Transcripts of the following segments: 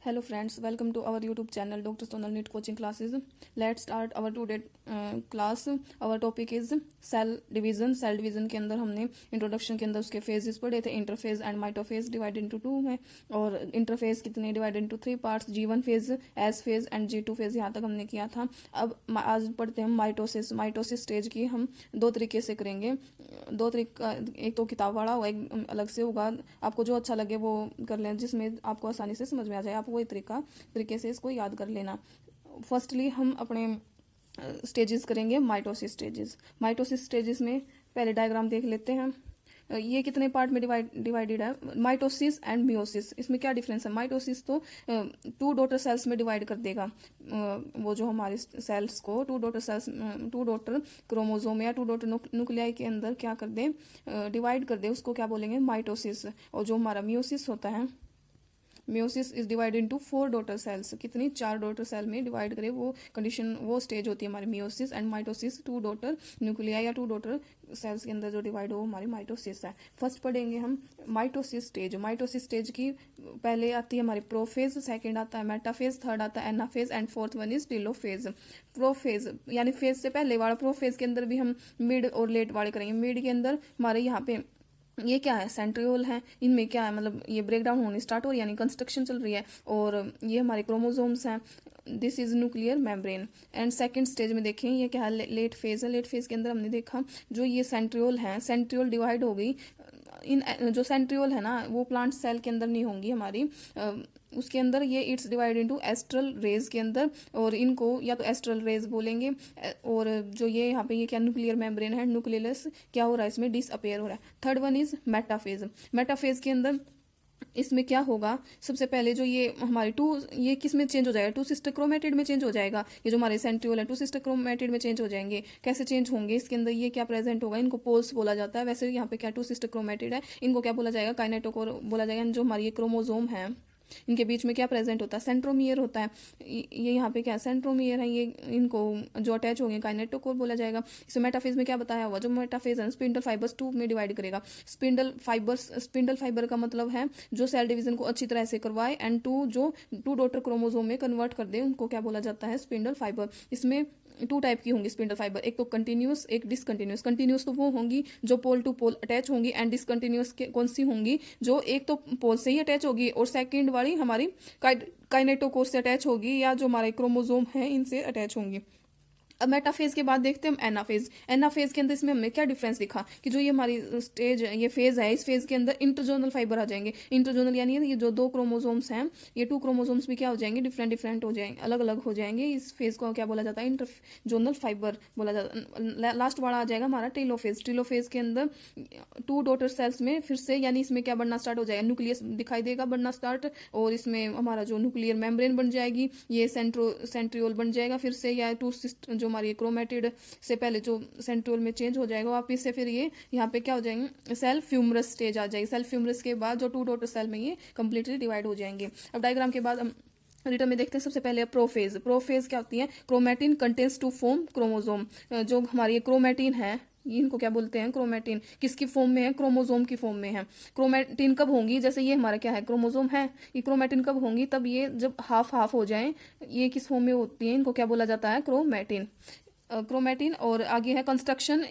Hello friends, welcome to our YouTube channel Dr. Sonal NEET Coaching Classes. Let's start our today class. Our topic is cell division. Cell division के अंदर हमने introduction के अंदर उसके phases पढ़े थे, interphase and mitophase divide into two में, और इंटरफेज कितने divide into three parts, G1 phase, S phase and G2 phase, यहाँ तक हमने किया था। अब आज पढ़ते हैं माइटोसिस। माइटोसिस स्टेज की हम दो तरीके से करेंगे, दो तरीका, एक तो किताब वाला होगा, एक अलग से होगा। आपको जो अच्छा लगे वो कर लें, जिसमें आपको आसानी से समझ में आ जाए, आप वही तरीके से इसको याद कर लेना। फर्स्टली हम अपने स्टेजेस करेंगे, माइटोसिस स्टेजेस। माइटोसिस स्टेजेस में पहले डायग्राम देख लेते हैं। ये कितने पार्ट में डिवाइडेड है, माइटोसिस एंड मियोसिस। इसमें क्या डिफरेंस है? माइटोसिस तो टू डॉटर सेल्स में डिवाइड कर देगा, वो जो हमारे सेल्स को टू डॉटर क्रोमोजोम या टू डॉटर न्यूक्लियाई के अंदर क्या कर दे, डिवाइड कर दे, उसको क्या बोलेंगे? माइटोसिस। और जो हमारा मियोसिस होता है, meiosis is divide into 4 daughter cells. कितनी? 4 डॉटर सेल में डिवाइड करे, वो कंडीशन, वो स्टेज होती है हमारी meiosis. And mitosis two daughter nuclei या टू डॉटर सेल्स के अंदर जो डिवाइड हो, हमारी माइटोसिस है। फर्स्ट पढ़ेंगे हम माइटोसिस स्टेज। माइटोसिस स्टेज की पहले आती है हमारी प्रोफेज, सेकंड आता है मेटाफेज, थर्ड आता है anaphase and fourth one is telophase. Prophase यानी फेज से पहले वाला। प्रोफेज के अंदर भी हम मिड और लेट वाले करेंगे। मिड के अंदर हमारे यहाँ पे ये क्या है? सेंट्रियोल है। इनमें क्या है, मतलब ये ब्रेक डाउन होने स्टार्ट हो रही है, यानी कंस्ट्रक्शन चल रही है, और ये हमारे क्रोमोजोम्स हैं। This is nuclear membrane. And second stage में देखें, ये क्या है? लेट फेज है। लेट फेज के अंदर हमने देखा जो ये सेंट्रियोल है, सेंट्रियोल डिवाइड हो गई। इन जो सेंट्रियोल है ना, वो प्लांट सेल के अंदर नहीं होंगी हमारी, उसके अंदर ये it's divide into astral rays के अंदर, और इनको या तो एस्ट्रल रेज बोलेंगे। और जो ये यहाँ पे ये क्या, न्यूक्लियर मेम्ब्रेन है, न्यूक्लियस क्या हो रहा है, इसमें डिसअपेयर हो रहा है। Third one is metaphase. Metaphase के अंदर इसमें क्या होगा? सबसे पहले जो ये हमारी ये किस में चेंज हो जाएगा? टू सिस्टर क्रोमेटिड में चेंज हो जाएगा। ये जो हमारे सेंट्रियोल है, टू सिस्टर क्रोमेटिड में चेंज हो जाएंगे। कैसे चेंज होंगे? इसके अंदर ये क्या प्रेजेंट होगा? इनको पोल्स बोला जाता है। वैसे यहाँ पे क्या टू सिस्टर क्रोमेटिड है, इनको क्या बोला जाएगा? काइनेटोकोर बोला जाएगा। जो हमारी ये क्रोमोजोम है, इनके बीच में क्या प्रेजेंट होता है? सेंट्रोमियर होता है। ये यहाँ पे क्या सेंट्रोमियर है, ये इनको जो अटैच होंगे काइनेटोकोर बोला जाएगा। इसमें मेटाफेज में क्या बताया हुआ? जो मेटाफेज है स्पिंडल फाइबर्स टू में डिवाइड करेगा। स्पिंडल फाइबर का मतलब है जो सेल डिवीजन को अच्छी तरह से करवाए, एंड जो टू डॉटर क्रोमोजोम में कन्वर्ट कर दे, उनको क्या बोला जाता है? Spindle fibre. इसमें टू टाइप की होंगी स्पिंडल फाइबर, एक तो कंटिन्यूस, एक डिसकंटिन्यूस। कंटिन्यूस तो वो होंगी जो पोल टू पोल अटैच होंगी, एंड डिसकंटिन्यूस कौन सी होंगी? जो एक तो पोल से ही अटैच होगी, और सेकंड वाली हमारी काइनेटोकोर से अटैच होगी, या जो हमारे क्रोमोजोम है इनसे अटैच होंगी। अब मेटाफेज के बाद देखते हैं हम एनाफेज। एनाफेज के अंदर इसमें हमने क्या डिफरेंस दिखा कि जो ये हमारी स्टेज, ये फेज है, इस फेज के अंदर इंटरजोनल फाइबर आ जाएंगे। इंटरजोनल यानी ये जो दो क्रोमोजोम्स हैं, ये टू क्रोमोजोम्स भी क्या हो जाएंगे? डिफरेंट हो जाएंगे, अलग अलग हो जाएंगे। इस फेज को क्या बोला जाता है? इंटरजोनल फाइबर बोला जाता है। लास्ट वाला आ जाएगा हमारा टेलोफेज। टेलोफेज के अंदर टू डॉटर सेल्स में फिर से, यानी इसमें क्या बनना स्टार्ट हो जाएगा? न्यूक्लियस दिखाई देगा बनना स्टार्ट, और इसमें हमारा जो न्यूक्लियर मेम्ब्रेन बन जाएगी, ये सेंट्रियोल बन जाएगा फिर से, या टू जो हमारी क्रोमेटिड से पहले जो सेंट्रियोल में चेंज हो जाएगा वापिस से, फिर ये यहाँ पे क्या हो जाएंगे? सेल फ्यूमरस स्टेज आ जाएगी। सेल फ्यूमरस के बाद जो टू डॉटर सेल में ये कंप्लीटली डिवाइड हो जाएंगे। अब डायग्राम के बाद हम रिटर्न में देखते हैं। सबसे पहले प्रोफेज। प्रोफेज क्या होती है? Chromatin contains two form chromosome. जो हमारी क्रोमेटिन है, इनको क्या बोलते हैं? क्रोमेटिन। किसकी फॉर्म में है? क्रोमोजोम की फॉर्म में है। क्रोमेटिन कब होंगी? जैसे ये हमारा क्या है? क्रोमोजोम है। ये क्रोमेटिन कब होंगी? तब ये जब हाफ हाफ हो जाए। ये किस फॉर्म में होती है? इनको क्या बोला जाता है? क्रोमेटिन। क्रोमेटिन। और आगे है कंस्ट्रक्शन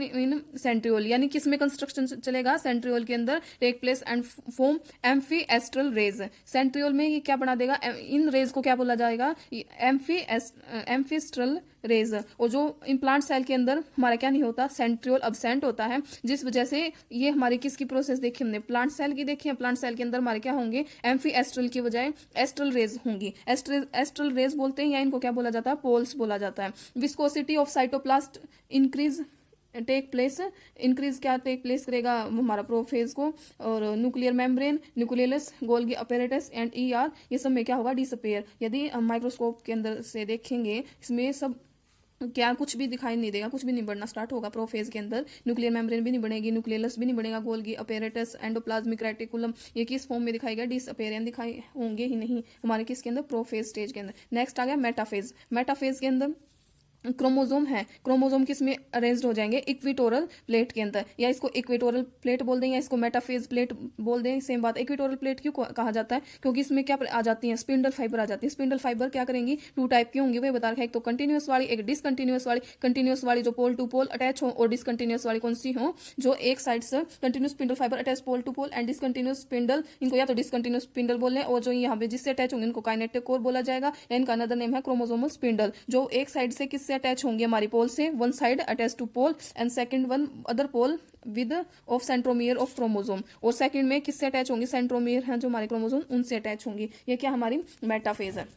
इन सेंट्रियोल, यानी किस में कंस्ट्रक्शन चलेगा? सेंट्रियोल के अंदर take place and form amphiastral rays. Centriole में ये क्या बना देगा? इन रेज को क्या बोला जाएगा? एम्फीस्ट्रल रेज। और जो इम्प्लांट सेल के अंदर हमारा क्या नहीं होता? सेंट्रियोल अब्सेंट होता है, जिस वजह से ये हमारी किसकी प्रोसेस देखी हमने? प्लांट सेल की देखी है। प्लांट सेल के अंदर हमारे क्या होंगे? एम्फी एस्ट्रल की बजाय एस्ट्रल रेज होंगी। एस्ट्रल रेज बोलते हैं, या इनको क्या बोला जाता है? पोल्स बोला जाता है। Viscosity of cytoplast increase take place. Increase क्या टेक प्लेस करेगा? हमारा प्रोफेज को। और nuclear membrane, nucleus, Golgi apparatus and ER, ये सब में क्या होगा? डिसअपेयर। यदि हम माइक्रोस्कोप के अंदर से देखेंगे, इसमें सब क्या कुछ भी दिखाई नहीं देगा, कुछ भी नहीं बढ़ना स्टार्ट होगा प्रोफेज के अंदर। न्यूक्लियर मेम्ब्रेन भी नहीं बनेगी, न्यूक्लियस भी नहीं बनेगा, गोल्गी अपैरेटस, एंडोप्लाज्मिक रेटिकुलम, ये किस फॉर्म में दिखाई? डिसअपेरियन दिखाई होंगे ही नहीं हमारे किसके अंदर? प्रोफेज स्टेज के अंदर। नेक्स्ट आ गया मेटाफेज। मेटाफेज के अंदर क्रोमोजोम है, क्रोमोजोम किस में अरेंज्ड हो जाएंगे, इक्विटोरल प्लेट के अंदर, या इसको इक्विटोरल प्लेट बोल दें या इसको मेटाफेज प्लेट बोल दें, सेम बात। इक्विटोरल प्लेट क्यों कहा जाता है, क्योंकि इसमें क्या आ जाती है, स्पिंडल फाइबर आ जाती है। स्पिंडल फाइबर क्या करेंगी, टू टाइप की होंगी, वही बता रखा है, एक तो कंटिन्यूअस वाली, एक डिसकंटिन्यूअस वाली। कंटिन्यूअस वाली जो पोल टू पोल अटैच हो, और डिसकंटिन्यूअस वाली कौन सी हो, जो एक साइड से continuous spindle fibre attach pole to pole, and discontinuous spindle, इनको या तो डिसकंटिन्यूअस स्पिंडल बोल लें, और जो यहाँ पे जिससे अटैच होंगे इनको काइनेटिक कोर बोला जाएगा, या इनका अनदर नेम है क्रोमोसोमल स्पिंडल। जो एक साइड से किससे अटैच होंगे, हमारी पोल से, one side attach to pole and second one other pole with of centromere of chromosome, और सेकंड में किससे अटैच होंगी, सेंट्रोमियर हैं जो हमारे क्रोमोसोम, उनसे अटैच होंगी। ये क्या हमारी मेटाफेज है।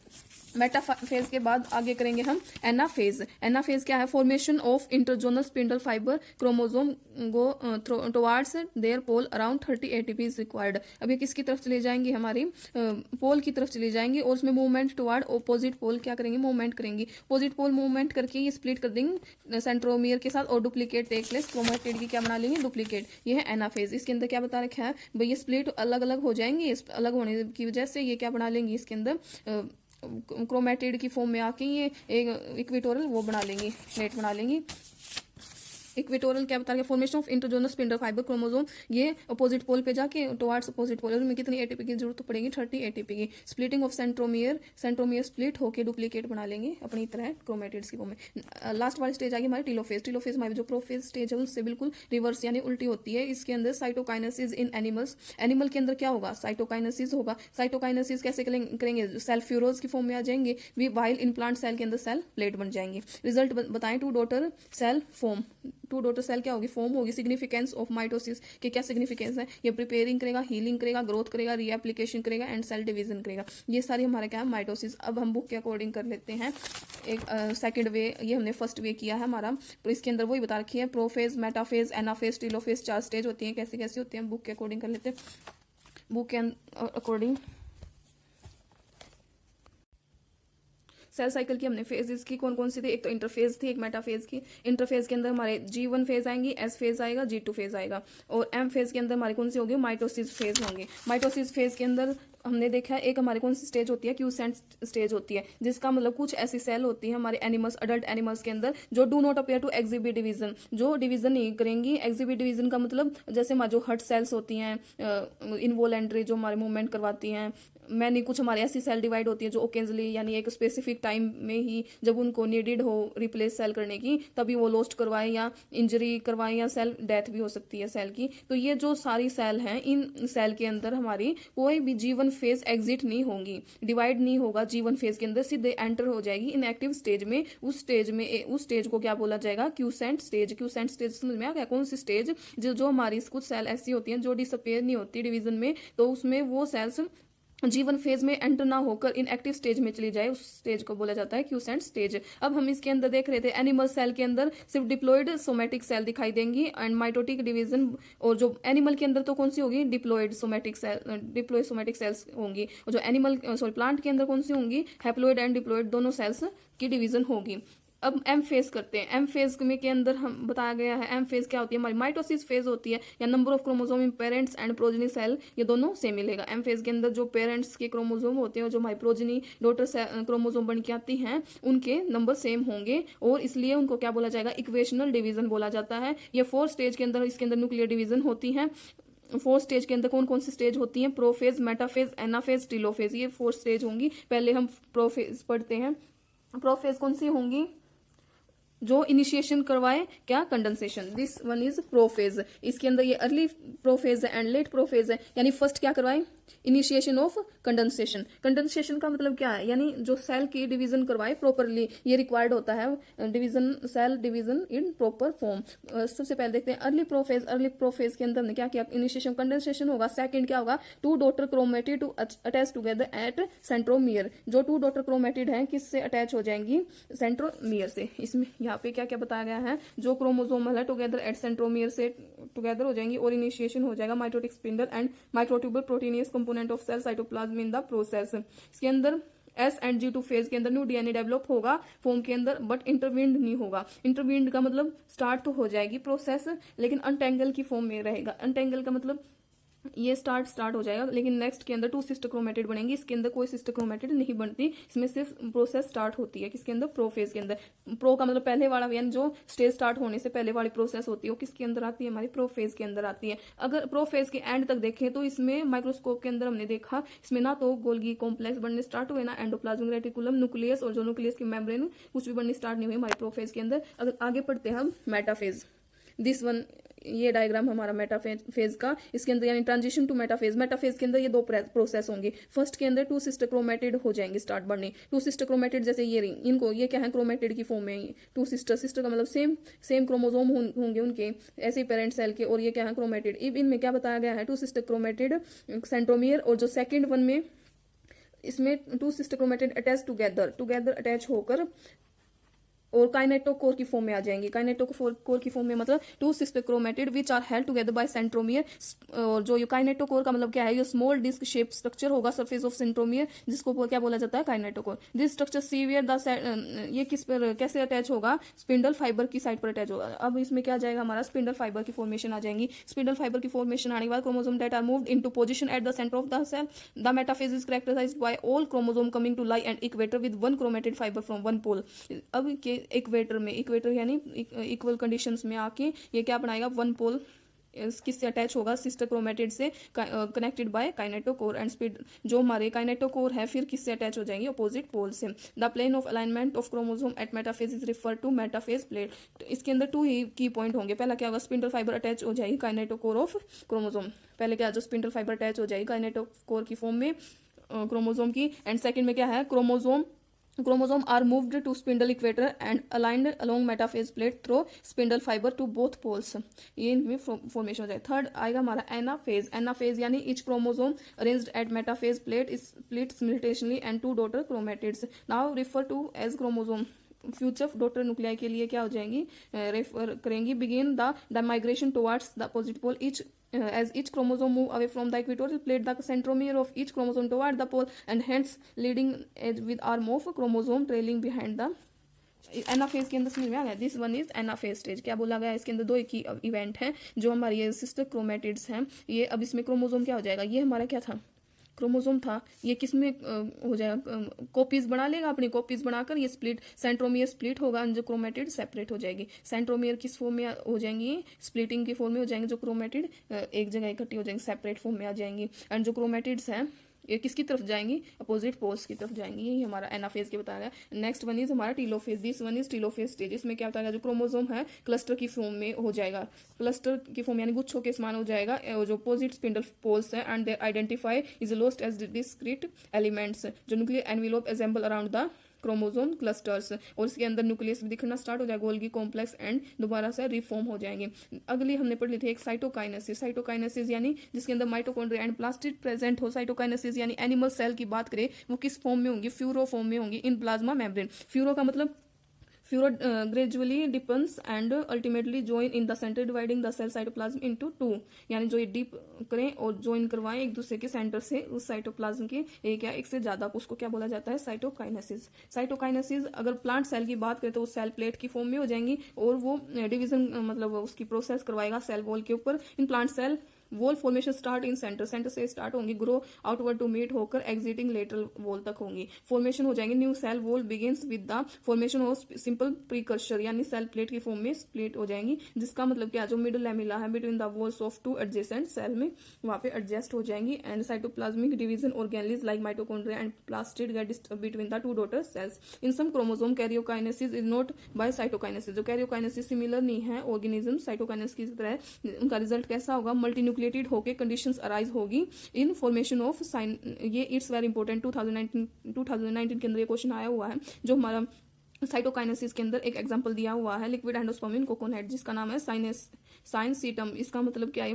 मेटाफेज के बाद आगे करेंगे हम एनाफेज। एनाफेज क्या है, formation of interzonal spindle fibre chromosome go towards their pole around 30 ATP is required. अब ये किसकी तरफ चली जाएंगी, हमारी पोल की तरफ चली जाएंगी, और उसमें मूवमेंट टुवार्ड ऑपोजिट पोल क्या करेंगे, मूवमेंट करेंगी। अपोजिट पोल मूवमेंट करके ये स्प्लिट कर देंगे सेंट्रोमियर के साथ, और डुप्लीकेट टेक प्लेस, क्रोमेटिड की क्या बना लेंगे, डुप्लीकेट। ये है एनाफेज। इसके अंदर क्या बता रखा है भाई, ये स्प्लिट अलग अलग हो जाएंगे, अलग होने की वजह से ये क्या बना लेंगी, इसके अंदर क्रोमेटिड की फॉर्म में आके ये एक इक्विटोरल वो बना लेंगी, प्लेट बना लेंगी। इक्वेटोरल क्या बता रहा है, formation of interzonal spindle fibre chromosome, ये अपोजिट पोल पे जाके टुवार्ड्स अपोजिट पोल में कितनी एटीपी की जरूरत पड़ेगी, 30 एटीपी की। Splitting of centromere, centromere split होकर डुप्लीकेट बना लेंगे अपनी तरह क्रोमेटिड्स की फॉर्म में। लास्ट वाली स्टेज आ गई हमारी टीलोफेज। टीलोफेज हमारी जो प्रोफेज स्टेज है उससे बिल्कुल रिवर्स यानी उल्टी होती है। इसके अंदर साइटोकाइनेसिस इन एनिमल्स, एनिमल के अंदर क्या होगा, साइटोकाइनेसिस होगा। साइटोकाइनेसिस कैसे करेंगे, सेल फ्यूरोज की फॉर्म में आ जाएंगे, वाइल इन प्लांट सेल के अंदर सेल प्लेट बन जाएंगे। रिजल्ट बताएं, two daughter cell form, two daughter cell क्या होगी, फॉर्म होगी। सिग्निफिकेंस ऑफ माइटोसिस के क्या सिग्निफिकेंस है, ये प्रिपेयरिंग करेगा, हीलिंग करेगा, ग्रोथ करेगा, रीएप्लिकेशन करेगा, एंड सेल डिवीजन करेगा। ये सारी हमारे क्या है, माइटोसिस। अब हम बुक के अकॉर्डिंग कर लेते हैं एक सेकंड वे, ये हमने फर्स्ट वे किया है हमारा, तो इसके अंदर वही बता रखी है, prophase, metaphase, anaphase, telophase, 4 stage होती हैं। कैसे कैसे होती हैं बुक के अकॉर्डिंग कर लेते हैं। बुक के अकॉर्डिंग सेल साइकिल की हमने फेजेस की कौन कौन सी थी, एक तो इंटरफेज थी, एक मेटाफेज की। इंटरफेज के अंदर हमारे G1 फेज आएंगी, S फेज आएगा, G2 फेज आएगा, और M फेज के अंदर हमारी कौन सी होगी, माइटोसिस फेज होंगे। माइटोसिस फेज के अंदर हमने देखा है एक हमारी कौन सी स्टेज होती है, क्यूसेंट स्टेज होती है, जिसका मतलब कुछ ऐसी सेल होती है हमारे एनिमल्स, अडल्ट एनिमल्स के अंदर, जो do not appear to exhibit division, जो डिवीजन नहीं करेंगी। एग्जिबिट डिवीजन का मतलब जैसे हमारे जो हर्ट सेल्स होती हैं, इनवोलेंट्री जो हमारे मूवमेंट करवाती हैं, मैंने कुछ हमारी ऐसी सेल डिवाइड होती है जो ओकेजनली यानी एक स्पेसिफिक टाइम में ही जब उनको नीडेड हो रिप्लेस सेल करने की तभी वो लोस्ट करवाएं या इंजरी करवाएं या सेल डेथ भी हो सकती है सेल की। तो ये जो सारी सेल हैं, इन सेल के अंदर हमारी कोई भी G1 फेज एग्जिट नहीं होंगी, डिवाइड नहीं होगा G1 फेज के अंदर, सीधे एंटर हो जाएगी इनएक्टिव स्टेज में। उस स्टेज को क्या बोला जाएगा, क्यूसेंट स्टेज। क्यूसेंट स्टेज समझ में आ गया, कौन सी स्टेज, जो हमारी कुछ सेल ऐसी होती हैं जो डिसअपेयर नहीं होती डिवीजन में, तो उसमें वो सेल्स G1 फेज में एंटर ना होकर इनएक्टिव स्टेज में चली जाए, उस स्टेज को बोला जाता है क्यूसेंट स्टेज। अब हम इसके अंदर देख रहे थे एनिमल सेल के अंदर सिर्फ डिप्लॉयड सोमेटिक सेल दिखाई देंगी एंड माइटोटिक डिवीजन, और जो एनिमल के अंदर तो कौन सी होगी, diploid somatic cell, diploid somatic cells होंगी, और जो एनिमल प्लांट के अंदर कौन सी होंगी, हैप्लॉयड एंड डिप्लॉयड दोनों सेल्स की डिवीजन होगी। अब एम फेज करते हैं। एम फेज में के अंदर हम बताया गया है, एम फेज क्या होती है हमारी, माइटोसिस फेज होती है, या number of chromosome in parents and progeny cell, ये दोनों सेम मिलेगा। एम फेज के अंदर जो पेरेंट्स के क्रोमोसोम होते हैं और जो हमारी प्रोजनी डॉटर क्रोमोसोम बन के आती हैं उनके नंबर सेम होंगे, और इसलिए उनको क्या बोला जाएगा, इक्वेशनल डिवीजन बोला जाता है। ये 4 स्टेज के अंदर इसके अंदर न्यूक्लियर डिवीजन होती है। 4 स्टेज के अंदर कौन कौन सी स्टेज होती हैं, प्रोफेज, मेटाफेज, एनाफेज, टीलोफेज, ये 4 स्टेज होंगी। पहले हम प्रोफेज पढ़ते हैं। प्रोफेज कौन सी होंगी, जो इनिशिएशन करवाए क्या, condensation, this one is prophase. इसके अंदर ये अर्ली प्रोफेज है एंड लेट प्रोफेज है, यानी फर्स्ट क्या करवाए, इनिशिएशन ऑफ कंडेंसेशन। कंडेंसेशन का मतलब क्या है, यानी जो सेल की डिवीजन करवाए प्रॉपरली, ये रिक्वायर्ड होता है division, cell division in proper form. सबसे पहले देखते हैं अर्ली प्रोफेज। अर्ली प्रोफेज के अंदर हमने क्या किया, इनिशिएशन कंडेंसेशन होगा। सेकंड क्या होगा, 2 daughter chromatid to attach together at centromere. जो 2 डॉटर क्रोमेटिड हैं किससे अटैच हो जाएंगी, सेंट्रोमियर से। इसमें यहाँ पे क्या क्या बताया गया है, जो क्रोमोसोमल है टुगेदर एट सेंट्रोमियर से टुगेदर हो जाएंगी, और इनिशिएशन हो जाएगा mitotic spindle and microtubule proteinaceous component of cell cytoplasm in the process. इसके अंदर S एंड G2 फेज के अंदर न्यू DNA डेवलप होगा फॉर्म के अंदर, बट इंटरवीन्ड नहीं होगा। इंटरवीन्ड का मतलब स्टार्ट तो हो जाएगी प्रोसेस, लेकिन अनटेंगल की फॉर्म में रहेगा। अनटेंगल का मतलब ये स्टार्ट हो जाएगा, लेकिन नेक्स्ट के अंदर 2 सिस्टर क्रोमेटिड बनेंगी। इसके अंदर कोई सिस्टर क्रोमेटिड नहीं बनती, इसमें सिर्फ प्रोसेस स्टार्ट होती है। किसके अंदर? प्रोफेज के अंदर। प्रो का मतलब पहले वाला, यानी जो स्टेज स्टार्ट होने से पहले वाली प्रोसेस होती है वो किसके अंदर आती है? हमारी प्रोफेज के अंदर आती है। अगर प्रोफेज के एंड तक देखें तो इसमें माइक्रोस्कोप के अंदर हमने देखा, इसमें ना तो गोल्गी कॉम्प्लेक्स बनने स्टार्ट हुए, ना एंडोप्लाज्मिक रेटिकुलम, न्यूक्लियस और जो न्यूक्लियस की मेम्ब्रेन कुछ भी बननी स्टार्ट नहीं हुई हमारी प्रोफेज के अंदर। अगर आगे पढ़ते हैं हम मेटाफेज, दिस वन, ये डायग्राम हमारा मेटाफेज का। इसके अंदर यानी ट्रांजिशन टू मेटाफेज, मेटाफेज के अंदर ये 2 प्रोसेस होंगी। फर्स्ट के अंदर 2 सिस्टर क्रोमेटिड हो जाएंगे स्टार्ट बनने। 2 सिस्टर क्रोमेटिड जैसे ये रही, इनको ये क्या है? क्रोमेटिड की फॉर्म में 2 सिस्टर का मतलब सेम क्रोमोजोम होंगे उनके, ऐसे पेरेंट सेल के, और ये क्या है? क्रोमेटिड। इनमें क्या बताया गया है? 2 सिस्टर क्रोमेटिड सेंट्रोमियर, और जो सेकेंड वन में इसमें 2 sister chromatid attach together attach होकर और काइनेटोकोर की फॉर्म में आ जाएंगी। काइनेटोकोर की फॉर्म में मतलब 2 sister chromatid which are held together by centromere. और जो ये काइनेटोकोर का मतलब क्या है? ये स्मॉल डिस्क शेप स्ट्रक्चर होगा सरफेस ऑफ सेंट्रोमियर, जिसको क्या बोला जाता है? Kinetochore. This structure severe the, ये किस पर कैसे अटैच होगा? स्पिंडल फाइबर की साइड पर अटैच होगा। अब इसमें क्या जाएगा हमारा? स्पिंडल फाइबर की फॉर्मेशन आ जाएंगी। स्पिंडल फाइबर की फॉर्मेशन आने के बाद chromosome that are moved into position at the centre of the cell. The metaphase is characterised by all chromosome coming to lie and equator with 1 chromatid fibre from 1 pole. अब के equator यानी equal conditions में आके ये क्या बनाएगा? 1 पोल किससे attach होगा? सिस्टर क्रोमेटिड से connected by kinetochore and speed. जो हमारे काइनेटोकोर है फिर किससे अटैच हो जाएंगे? अपोजिट पोल से। The plane of alignment of chromosome at metaphase is refer to metaphase plate. तो इसके अंदर 2 ही की पॉइंट होंगे। पहला क्या होगा? स्पिंडल फाइबर अटैच हो जाएगी काइनेटोकोर ऑफ क्रोमोसोम। पहले क्या? जो स्पिंडल फाइबर अटैच हो जाएगी काइनेटोकोर की फॉर्म में क्रोमोसोम की। एंड सेकेंड में क्या है? Chromosome are moved to spindle equator and aligned along metaphase plate through spindle fibre to both poles. ये इनमें फॉर्मेशन हो जाए। थर्ड आएगा हमारा एनाफेज। एनाफेज यानी each chromosome arranged at metaphase plate is split simultaneously and 2 daughter chromatids now refer to as chromosome. Future daughter nuclei के लिए क्या हो जाएंगी? रेफर करेंगी। Begin the migration towards the opposite pole each as each chromosome move away from the equatorial plate, the centromere of each chromosome toward the pole and hence leading edge with arm of chromosome trailing behind the। Anaphase के अंदर समझ में आ गया? This one is anaphase stage. क्या बोला गया? इसके अंदर 2 एक ही इवेंट है जो हमारी ये सिस्टर क्रोमेटिड्स हैं। ये अब इसमें क्रोमोसोम क्या हो जाएगा? ये हमारा क्या था? क्रोमोसोम था। ये किस में हो जाएगा? कॉपीज बना लेगा, अपनी कॉपीज बनाकर ये स्प्लिट, सेंट्रोमियर स्प्लिट होगा, जो क्रोमेटिड सेपरेट हो जाएगी। सेंट्रोमियर किस फॉर्म में हो जाएंगी? स्प्लिटिंग की फॉर्म में हो जाएंगे। जो क्रोमेटिड एक जगह इकट्ठी हो जाएंगे, सेपरेट फॉर्म में आ जाएंगी। एंड जो क्रोमेटिड्स हैं ये किसकी तरफ जाएंगी? अपोजिट पोल्स की तरफ जाएंगी। यही हमारा एनाफेज के बताया गया। नेक्स्ट वन इज हमारा telophase. This one is telophase stage. इसमें क्या बताया गया? जो क्रोमोसोम है क्लस्टर की फॉर्म में हो जाएगा। क्लस्टर की फॉर्म यानी गुच्छों के समान हो जाएगा। जो अपोजिट स्पिंडल पोल्स है and they identify is lost as discrete elements. जो nuclear envelope assemble around the chromosome clusters, और इसके अंदर न्यूक्लियस भी दिखना स्टार्ट हो जाएगा, गोल्गी कॉम्प्लेक्स एंड दोबारा से रिफॉर्म हो जाएंगे। अगली हमने पढ़ ली थी एक साइटोकाइनेसिस। साइटोकाइनेसिस यानी जिसके अंदर माइटोकॉन्ड्रिया एंड प्लास्टिड प्रेजेंट हो। साइटोकाइनेसिस यानी एनिमल सेल की बात करें वो किस फॉर्म में होंगी? फ्यूरो फॉर्म में होंगी इन प्लाज्मा मेम्ब्रेन। फ्यूरो का मतलब furrow gradually deepens and ultimately join in the centre dividing the cell cytoplasm into 2। यानी जो ये डीप करें और ज्वाइन करवाएं एक दूसरे के सेंटर से उस साइटोप्लाज्म के एक या एक से ज्यादा, उसको क्या बोला जाता है? साइटोकाइनेसिस। साइटोकाइनेसिस अगर प्लांट सेल की बात करें तो वो सेल प्लेट की फॉर्म में हो जाएंगी और वो डिवीजन मतलब उसकी प्रोसेस करवाएगा सेल वॉल के ऊपर। In plant cell wall formation start in centre से स्टार्ट होंगी, ग्रो आउटवर्ड टू मीट होकर एग्जिटिंग लेटरल वॉल तक होंगी। फॉर्मेशन हो जाएंगे। New cell wall begins with the formation of simple precursor यानी सेल प्लेट की फॉर्म में स्प्लिट हो जाएंगी, जिसका मतलब क्या? जो मिडल लैमिला है between the walls of 2 adjacent cell में वहां पे एडजस्ट हो जाएंगी। And cytoplasmic division organelles like mitochondria and plastid get disturb between the 2 daughter cells. In some chromosome karyokinesis is not by cytokinesis. जो karyokinesis similar नहीं है organism cytokinesis की तरह, उनका रिजल्ट कैसा होगा? मल्टीन्यूक्लिएटेड होकर कंडीशंस अराइज होगी इन फॉर्मेशन ऑफ साइन। ये इट्स वेरी इंपॉर्टेंट। 2019 के अंदर ये क्वेश्चन आया हुआ है। जो हमारा साइटोकाइनेसिस के अंदर एक एग्जांपल दिया हुआ है लिक्विड एंडोस्पर्म इन कोकोनट, जिसका नाम है साइनसीटम। इसका मतलब क्या है?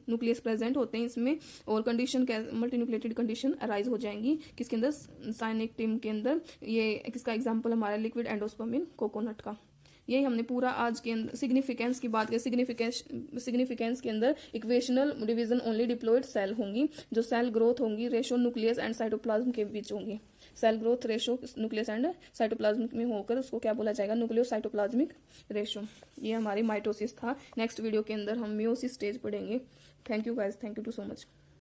न्यूक्लियस प्रेजेंट होते हैं इसमें और कंडीशन मल्टीन्यूक्लिएटेड कंडीशन अराइज हो जाएंगी किसके अंदर? साइनेक्टिम के अंदर। ये किसका एग्जांपल हमारा लिक्विड एंडोस्पर्म इन कोकोनट का। यही हमने पूरा आज के अंदर सिग्निफिकेंस की बात की। सिग्निफिकेंस के अंदर equational division only diploid cell होंगी, जो सेल ग्रोथ होंगी रेशो न्यूक्लियस एंड साइटोप्लाज्म के बीच होंगी। Cell growth ratio nucleus and cytoplasm में होकर उसको क्या बोला जाएगा, न्यूक्लियो साइटोप्लाज्मिक रेशो। ये हमारी माइटोसिस था। नेक्स्ट वीडियो के अंदर हम मियोसिस स्टेज पढ़ेंगे। Thank you guys, thank you too so much.